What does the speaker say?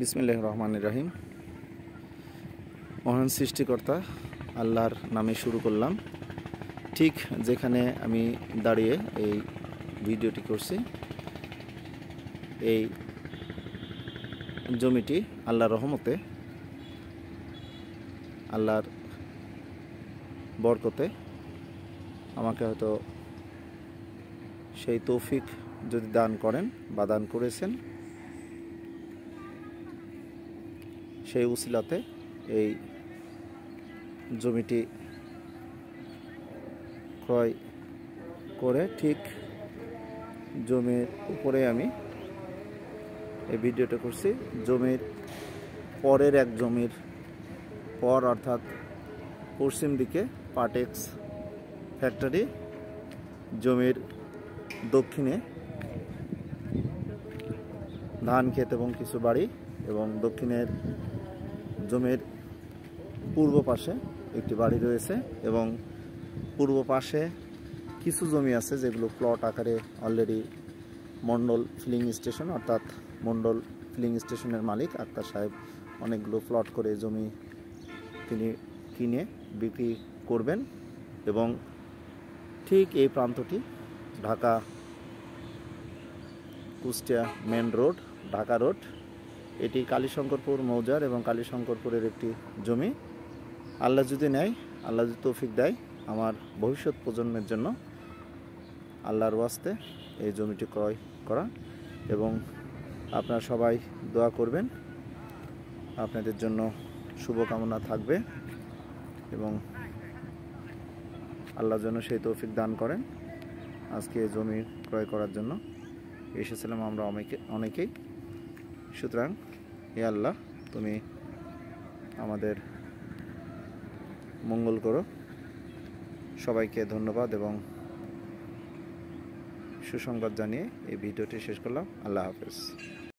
বিসমিল্লাহির রহমানির রহিম। মহান সৃষ্টিকর্তা আল্লাহর নামে শুরু করলাম। ঠিক যেখানে আমি দাঁড়িয়ে এই ভিডিওটি করছি, এই জমিটি আল্লাহর রহমতে, আল্লাহর বরকতে আমাকে হয়তো সেই তৌফিক যদি দান করেন বা দান করেছেন, সেই উসিলাতে এই জমিটি ক্রয় করে ঠিক জমির উপরে আমি এই ভিডিওটা করছি। জমির পরের এক জমির পর, অর্থাৎ পশ্চিম দিকে পাটেক্স ফ্যাক্টরি, জমির দক্ষিণে ধান ক্ষেত এবং কিছু বাড়ি, এবং দক্ষিণের জমির পূর্ব পাশে একটি বাড়ি রয়েছে, এবং পূর্ব পাশে কিছু জমি আছে যেগুলো প্লট আকারে অলরেডি মন্ডল ফিলিং স্টেশন, অর্থাৎ মন্ডল ফিলিং স্টেশনের মালিক আক্তার সাহেব অনেকগুলো প্লট করে জমি তিনি কিনে বিক্রি করবেন। এবং ঠিক এই প্রান্তটি Dhaka Kushtia main road, Dhaka road. এটি কালীশঙ্করপুর মৌজার এবং কালীশঙ্করপুরের একটি জমি। আল্লাহ যদি নেয়, আল্লাহ যদি তৌফিক দেয়, আমার ভবিষ্যৎ প্রজন্মের জন্য আল্লাহর ওয়াস্তে এই জমিটি ক্রয় করা। এবং আপনারা সবাই দোয়া করবেন, আপনাদের জন্য শুভকামনা থাকবে, এবং আল্লাহ যেন সেই তৌফিক দান করেন। আজকে এই জমি ক্রয় করার জন্য এসেছিলাম আমরা অনেকেই। সুতরাং হে আল্লাহ, তুমি আমাদের মঙ্গল করো। সবাইকে ধন্যবাদ এবং সুসংবাদ জানিয়ে এই ভিডিওটি শেষ করলাম। আল্লাহ হাফেজ।